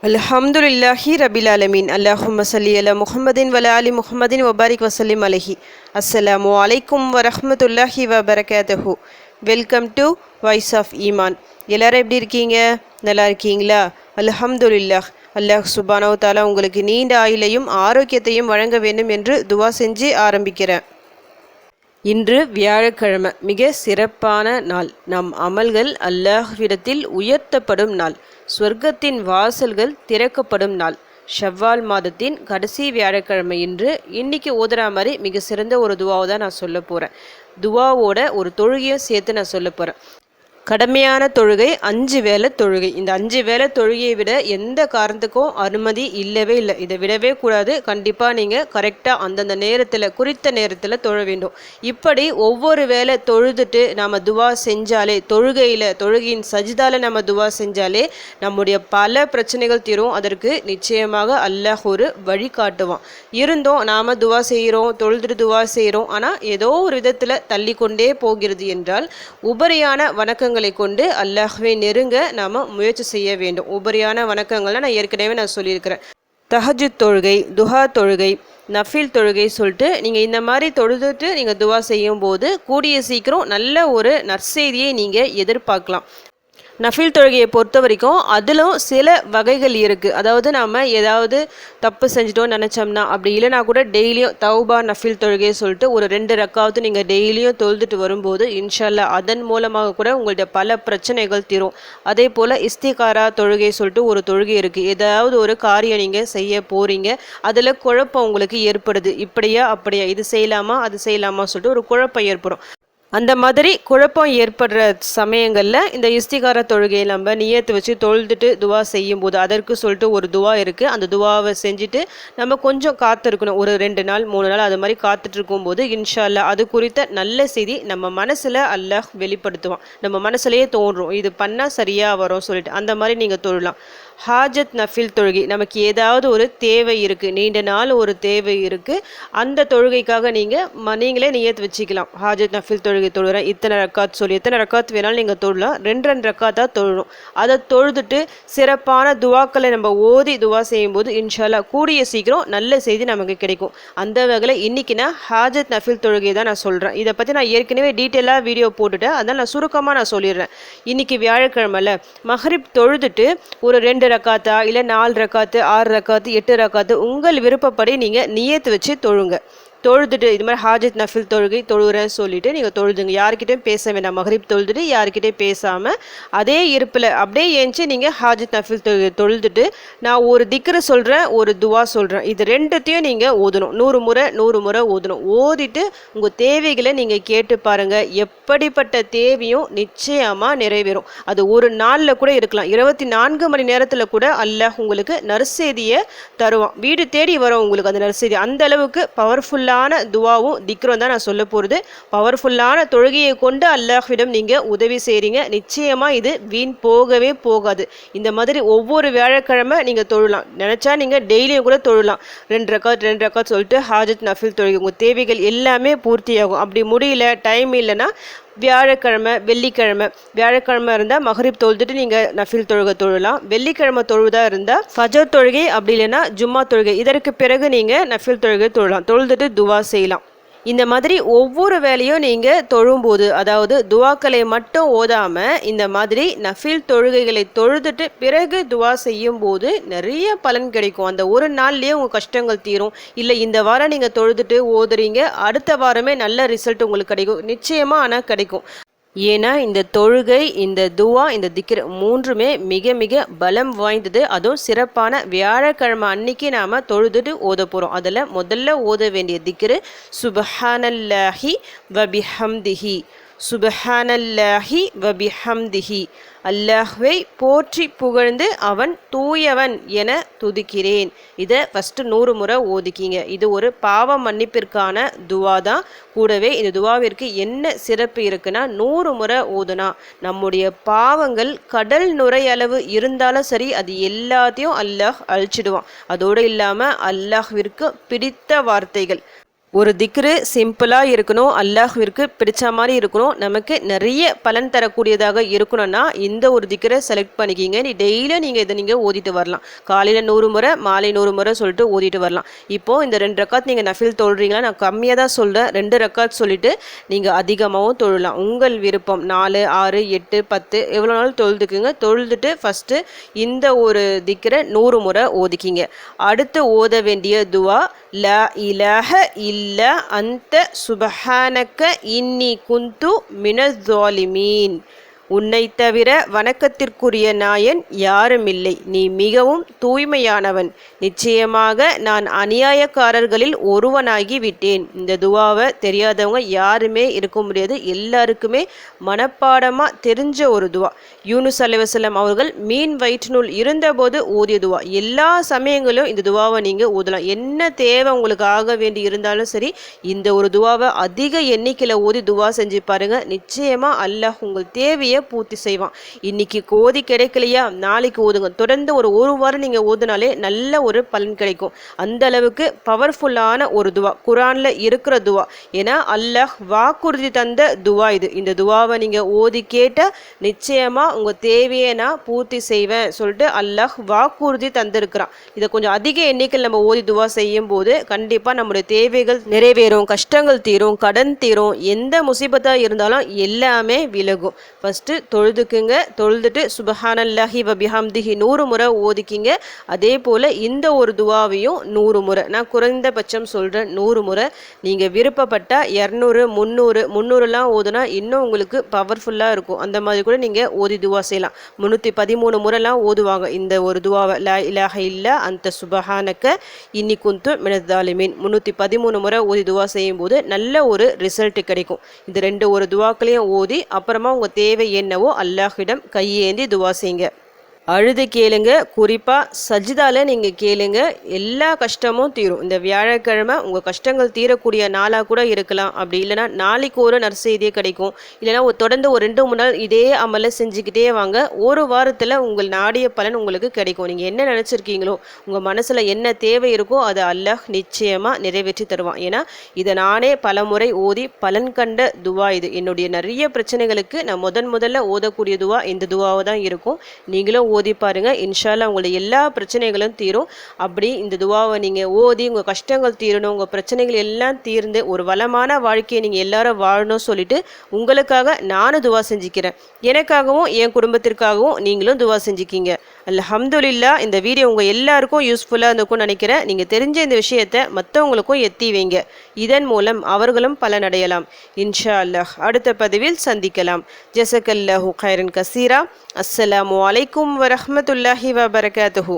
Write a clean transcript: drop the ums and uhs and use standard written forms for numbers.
அல்ஹம்துலில்லாஹி ரபில் ஆலமீன். அல்லாஹும்ம ஸல்லி அலா முஹம்மதின் வல ஆலி முஹம்மதின் வபாரிக் வசல்லிம் அலைஹி. அஸ்ஸலாமு அலைக்கும் வரஹ்மத்துல்லாஹி வபரகாத்துஹு. வெல்கம் டு வாய்ஸ் ஆஃப் ஈமான். எல்லாரும் எப்படி இருக்கீங்க? நல்லா இருக்கீங்களா? அல்ஹம்துலில்லாஹ். அல்லாஹ் சுப்ஹானஹு வ தஆலா உங்களுக்கு நீண்ட ஆயுளையும் ஆரோக்கியத்தையும் வழங்க வேண்டும் என்று துவா செஞ்சு ஆரம்பிக்கிறேன். இன்று வியாழக்கிழமை, மிக சிறப்பான நாள். நம் அமல்கள் அல்லாஹ்விடத்தில் உயர்த்தப்படும் நாள். சொர்க்கத்தின் வாசல்கள் திறக்கப்படும் நாள். ஷவ்வால் மாதத்தின் கடைசி வியாழக்கிழமை இன்று. இன்னைக்கு ஓதுற மாதிரி மிக சிறந்த ஒரு துவாவை தான் நான் சொல்ல போகிறேன். துவாவோட ஒரு தொழுகையும் சேர்த்து நான் சொல்ல போகிறேன். கடமையான தொழுகை 5 வேளை தொழுகை. இந்த 5 வேளை தொழுகையை விட எந்த காரணத்துக்கும் அனுமதி இல்லவே இல்லை. இதை விடவே கூடாது. கண்டிப்பாக நீங்கள் கரெக்டாக அந்தந்த நேரத்தில், குறித்த நேரத்தில் தொழ வேண்டும். இப்படி ஒவ்வொரு வேளை தொழுதுட்டு நம்ம துவா செஞ்சாலே, தொழுகையின் சஜிதால நம்ம துவா செஞ்சாலே நம்முடைய பல பிரச்சனைகள் தீரும். அதற்கு நிச்சயமாக அல்லாஹ் ஒரு வழி காட்டுவான். இருந்தும் நாம் துவா செய்கிறோம், தொழுதுட்டு துவா செய்கிறோம், ஆனால் ஏதோ ஒரு விதத்தில் தள்ளி கொண்டே போகிறது என்றால் உபரியான வணக்கங்களை கொண்டு அல்லாஹ்வை நெருங்க நாம் முயற்சி செய்ய வேண்டும். உபரியான வணக்கங்கள்லாம் நான் ஏற்கனவே சொல்லியிருக்கிறேன். தஹஜுத் தொழுகை, துஹா தொழுகை, நஃபில் தொழுகை சொல்லிட்டு நீங்கள் இந்த மாதிரி தொழுதுட்டு நீங்கள் துவா செய்யும் போது கூடிய சீக்கிரம் நல்ல ஒரு நற்செய்தியை நீங்கள் எதிர்பார்க்கலாம். நஃபில் தொழுகையை பொறுத்த வரைக்கும் அதிலும் சில வகைகள் இருக்குது. அதாவது நாம் ஏதாவது தப்பு செஞ்சிட்டோம்னு நினச்சோம்னா, அப்படி இல்லைனா கூட டெய்லியும் தௌபா நஃபில் தொழுகையை சொல்லிட்டு ஒரு 2 ரக்காவது நீங்கள் டெய்லியும் தொழுதுட்டு வரும்போது இன்ஷால்லா அதன் மூலமாக கூட உங்கள்கிட்ட பல பிரச்சனைகள் தீரும். அதே போல் இஸ்திகாரா தொழுகை சொல்லிட்டு ஒரு தொழுகை இருக்குது. ஏதாவது ஒரு காரியம் நீங்கள் செய்ய போகிறீங்க, அதில் குழப்பம் உங்களுக்கு ஏற்படுது. இப்படியா அப்படியா, இது செய்யலாமா அது செய்யலாமா சொல்லிட்டு ஒரு குழப்பம் ஏற்படும். அந்த மாதிரி குழப்பம் ஏற்படுற சமயங்களில் இந்த இஸ்திகார தொழுகையை நம்ம நியத்து வச்சு தொழுதுட்டு துவா செய்யும் போது அதற்கு சொல்லிட்டு ஒரு துவா இருக்குது. அந்த துவாவை செஞ்சுட்டு நம்ம கொஞ்சம் காத்திருக்கணும். ஒரு 2 நாள் 3 நாள் அது மாதிரி காத்துட்டு இருக்கும்போது இன்ஷா அல்லாஹ் அது குறித்த நல்ல செய்தி நம்ம மனசில் அல்லாஹ் வெளிப்படுத்துவான். நம்ம மனசுலேயே தோன்றும், இது பண்ணால் சரியாக வரும் சொல்லிட்டு. அந்த மாதிரி நீங்கள் தொழலாம். ஹாஜத் நஃபில் தொழுகை, நமக்கு ஏதாவது ஒரு தேவை இருக்குது, நீண்ட நாள் ஒரு தேவை இருக்குது, அந்த தொழுகைக்காக நீங்களே நியத்து வச்சுக்கலாம். ஹாஜத் நஃபில் தொழுகை தொழுகிறேன், இத்தனை ரக்காத் சொல்லி எத்தனை ரக்காத் வேணாலும் நீங்கள் தொழலாம். 2 ரக்காத்தாக தொழணும். அதை தொழுதுட்டு சிறப்பான துவாக்களை நம்ம ஓதி துவா செய்யும்போது இன்ஷால்லா கூடிய சீக்கிரம் நல்ல செய்தி நமக்கு கிடைக்கும். அந்த வகையில் இன்றைக்கி நான் ஹாஜத் நஃபில் தொழுகை தான் நான் சொல்கிறேன். இதை பற்றி நான் ஏற்கனவே டீட்டெயிலாக வீடியோ போட்டுட்டேன். அதனால் நான் சுருக்கமாக சொல்லிடுறேன். இன்றைக்கி வியாழக்கிழமையில் மஹ்ரிப் தொழுதுட்டு ஒரு 2 ரக்காத்தா இல்லை 4 ரக்காத்து 6 ரக்காத்து 8 ரக்காத்து உங்கள் விருப்பப்படி நீங்கள் நியத்து வச்சு தொழுங்க. தொழுதுட்டு இது மாதிரி ஹாஜத் நஃபில் தொழுகை தொழுகிறேன்னு சொல்லிட்டு நீங்கள் தொழுதுங்க. யாருக்கிட்டையும் பேச வேண்டாம். மஹ்ரிப் தொழுதுட்டு யாருக்கிட்டையும் பேசாமல் அதே இருப்பில் அப்படியே ஏஞ்சி நீங்கள் ஹாஜத் நஃபில் தொழுதுட்டு நான் ஒரு திக்ரு சொல்கிறேன், ஒரு துவா சொல்கிறேன். இது 2த்தையும் நீங்கள் ஓதணும். 100 முறை ஓதணும். ஓதிட்டு உங்கள் தேவைகளை நீங்கள் கேட்டு பாருங்கள். எப்படிப்பட்ட தேவையும் நிச்சயமாக நிறைவேறும். அது ஒரு நாளில் கூட இருக்கலாம், 24 மணி நேரத்தில் கூட அல்லாஹ் உங்களுக்கு நற்செய்தியை தருவான். வீடு தேடி வரும் உங்களுக்கு அந்த நற்செய்தி. அந்த அளவுக்கு பவர்ஃபுல்லாக துவாவும் திக்ரும் தான் நான் சொல்ல போகிறது. பவர்ஃபுல்லான தொழுகையை கொண்டு அல்லாஹ்விடம் நீங்கள் உதவி செய்கிறீங்க. நிச்சயமாக இது வீண் போகவே போகாது. இந்த மாதிரி ஒவ்வொரு வியாழக்கிழமை நீங்கள் தொழலாம். நினச்சா நீங்கள் டெய்லியும் கூட தொழலாம். 2 ரக்காத் சொல்லிட்டு ஹாஜத் நஃபில் தொழுகை உங்கள் தேவைகள் எல்லாமே பூர்த்தியாகும். அப்படி முடியல, டைம் இல்லைன்னா வியாழக்கிழமை வியாழக்கிழமை இருந்தால் மஹ்ரிப் தொழுதுட்டு நீங்கள் நஃபில் தொழுகை தொழலாம். வெள்ளிக்கிழமை தொழுவதாக இருந்தால் ஃபஜர் தொழுகை, அப்படி இல்லைன்னா ஜும்மா தொழுகை, இதற்கு பிறகு நீங்கள் நஃபில் தொழுகை தொழலாம். தொழுதுட்டு துவா செய்யலாம். இந்த மாதிரி ஒவ்வொரு வேலையும் நீங்கள் தொழும்போது, அதாவது துவாக்களை மட்டும் ஓதாமல் இந்த மாதிரி நஃபில் தொழுகைகளை தொழுதுட்டு பிறகு துவா செய்யும் போது நிறைய பலன் கிடைக்கும். அந்த ஒரு நாள்லேயே உங்கள் கஷ்டங்கள் தீரும். இல்லை இந்த வாரம் நீங்கள் தொழுதுட்டு ஓதுறீங்க, அடுத்த வாரமே நல்ல ரிசல்ட் உங்களுக்கு கிடைக்கும். நிச்சயமாக ஆனால் கிடைக்கும். ஏன்னா இந்த தொழுகை, இந்த துவா, இந்த திக்ர் 3மே மிக மிக பலம் வாய்ந்தது. அதுவும் சிறப்பான வியாழக்கிழமை அன்னைக்கு நாம் தொழுதுட்டு ஓத போகிறோம். அதில் முதல்ல ஓத வேண்டிய திக்ரு சுப்ஹானல்லாஹி வபிஹம்திஹி, சுப்ஹானல்லாஹி வபிஹம்திஹி, அல்லாஹ்வை போற்றி புகழ்ந்து அவன் தூயவன் என துதிக்கிறேன். இதை ஃபஸ்ட்டு 100 முறை ஓதிக்கிங்க. இது ஒரு பாவ மன்னிப்பிற்கான துவா தான். கூடவே இந்த துவாவிற்கு என்ன சிறப்பு இருக்குன்னா, 100 முறை ஓதுனா நம்முடைய பாவங்கள் கடல் நுரையளவு இருந்தாலும் சரி அது எல்லாத்தையும் அல்லாஹ் அழிச்சிடுவான். அதோடு இல்லாமல் அல்லாஹ்விற்கு பிடித்த வார்த்தைகள், ஒரு திக்ரு சிம்பிளாக இருக்கணும், அல்லாஹ்விற்கு பிடிச்ச மாதிரி இருக்கணும், நமக்கு நிறைய பலன் தரக்கூடியதாக இருக்கணும்னா இந்த ஒரு திக்ரை செலக்ட் பண்ணிக்கிங்க. டெய்லியும் நீங்கள் இதை நீங்கள் ஓதிட்டு வரலாம். காலையில் 100 முறை, மாலை 100 முறை சொல்லிட்டு ஓதிட்டு வரலாம். இப்போது இந்த 2 ரக்காத் நீங்கள் நஃபில் தொழுறீங்களா? நான் கம்மியாக தான் சொல்கிறேன். 2 ரக்காத் சொல்லிவிட்டு நீங்கள் அதிகமாகவும் தொழலாம். உங்கள் விருப்பம் 4, 6, 8, 10 எவ்வளோ நாள் தொழுதுக்குங்க. தொழுதுட்டு ஃபஸ்ட்டு இந்த ஒரு திக்ரை 100 முறை ஓதிக்கிங்க. அடுத்து ஓத வேண்டிய துவா லா இலாஹ இல்ல அந்த சுபஹானக்க இன்னி குந்து மினஸ் ஸாலிமீன். உன்னை தவிர வணக்கத்திற்குரிய நாயன் யாருமில்லை, நீ மிகவும் தூய்மையானவன், நிச்சயமாக நான் அநியாயக்காரர்களில் ஒருவனாகி விட்டேன். இந்த துவாவை தெரியாதவங்க யாருமே இருக்க முடியாது. எல்லாருக்குமே மனப்பாடமாக தெரிஞ்ச ஒரு துவா. யூனுஸ் அலைஹிஸ்ஸலாம் அவர்கள் மீன் வயிற்றினுள் இருந்தபோது ஓதிய துவா. எல்லா சமயங்களும் இந்த துவாவை நீங்கள் ஓதலாம். என்ன தேவை உங்களுக்கு ஆக வேண்டி இருந்தாலும் சரி, இந்த ஒரு துவாவை அதிக எண்ணிக்கையில் ஓதி துவா செஞ்சு பாருங்க. நிச்சயமாக அல்லாஹ் உங்கள் தேவையை பூர்த்தி செய்வான். இன்னைக்கு ஓதி கிடைக்கலையா, நாளைக்கு ஓதுங்க. தொடர்ந்து ஒரு வாரம் நீங்கள் ஓதுனாலே நல்ல ஒரு பலன் கிடைக்கும். அந்த அளவுக்கு பவர்ஃபுல்லான ஒரு துவா, குரான்ல இருக்கிற துவா. ஏன்னா அல்லாஹ் வாக்குறுதி தந்த துவா இது. இந்த துவாவை நீங்கள் ஓதி கேட்டால் நிச்சயமா உங்கள் தேவையை நான் பூர்த்தி செய்வேன் சொல்லிட்டு அல்லாஹ் வாக்குறுதி தந்திருக்கிறான். இதை கொஞ்சம் அதிக எண்ணிக்கையில் நம்ம ஓதி துவா செய்யும் போது கண்டிப்பாக நம்முடைய தேவைகள் நிறைவேறும், கஷ்டங்கள் தீரும், கடன் தீரும், எந்த முசீபத்தாக இருந்தாலும் எல்லாமே விலகும். ஃபஸ்ட்டு தொழுதுக்குங்க. தொழுதுட்டு சுபஹானல்லாஹி வபிஹம்திஹி 100 முறை ஓதிக்கிங்க. அதே போல் இந்த ஒரு துவாவையும் 100 முறை, நான் குறைந்தபட்சம் சொல்கிறேன் 100 முறை. நீங்கள் விருப்பப்பட்டால் 200, 300லாம் ஓதுனா இன்னும் உங்களுக்கு பவர்ஃபுல்லாக இருக்கும். அந்த மாதிரி கூட நீங்கள் ஓதி துவா செய்யலாம். 313 முறைலாம் ஓதுவாங்க இந்த ஒரு துவாவை. லா இலாஹ இல்லா அந்த சுபஹானக்க இன்னி குந்து மினஸ் ஸாலிமீன் 313 முறை ஓதி துவா செய்யும்போது நல்ல ஒரு ரிசல்ட் கிடைக்கும். இந்த 2 ஒரு துவாக்களையும் ஓதி அப்புறமா உங்கள் தேவை என்னவோ அல்லாஹ்விடம் கையேந்தி துவா செய்யுங்க. அழுது கேளுங்க. குறிப்பாக சஜிதால நீங்கள் கேளுங்க, எல்லா கஷ்டமும் தீரும். இந்த வியாழக்கிழமை உங்கள் கஷ்டங்கள் தீரக்கூடிய நாளாக கூட இருக்கலாம். அப்படி இல்லைனா நாளைக்கு ஒரு நற்செய்தியே கிடைக்கும். இல்லைனா தொடர்ந்து ஒரு 2-3 நாள் இதே அமலை செஞ்சுக்கிட்டே வாங்க. ஒரு வாரத்தில் உங்கள் நாடிய பலன் உங்களுக்கு கிடைக்கும். நீங்கள் என்ன நினச்சிருக்கீங்களோ, உங்கள் மனசில் என்ன தேவை இருக்கோ அதை அல்லாஹ் நிச்சயமாக நிறைவேற்றி தருவான். ஏன்னா இதை நானே பல முறை ஓதி பலன் கண்ட துவா இது. என்னுடைய நிறைய பிரச்சனைகளுக்கு நான் முதல்ல ஓதக்கூடிய துவா இந்த துவாவை தான் இருக்கும். நீங்களும் ஓதி பாருங்க. இன்ஷால்லா உங்களுடைய எல்லா பிரச்சனைகளும் தீரும். அப்படி இந்த துவாவை நீங்கள் ஓதி உங்கள் கஷ்டங்கள் தீரணும், உங்கள் பிரச்சனைகள் எல்லாம் தீர்ந்து ஒரு வளமான வாழ்க்கையை நீங்கள் எல்லாரும் வாழணும் சொல்லிட்டு உங்களுக்காக நானும் துவா செஞ்சுக்கிறேன். எனக்காகவும் என் குடும்பத்திற்காகவும் நீங்களும் துவா செஞ்சுக்கிங்க. அல்ஹம்துலில்லாஹ். இந்த வீடியோ உங்கள் எல்லாருக்கும் யூஸ்ஃபுல்லாக இருக்கும்னு நினைக்கிறேன். நீங்கள் தெரிஞ்ச இந்த விஷயத்தை மற்றவங்களுக்கும் எத்தி வைங்க. இதன் மூலம் அவர்களும் பலனடையலாம். இன்ஷா அல்லாஹ். அடுத்த பதிவில் சந்திக்கலாம். ஜஸக்கல்லாஹு கைரன் கசீரா. அஸ்ஸலாமு அலைக்கும் வரஹ்மத்துல்லாஹி வபரகாத்துஹு.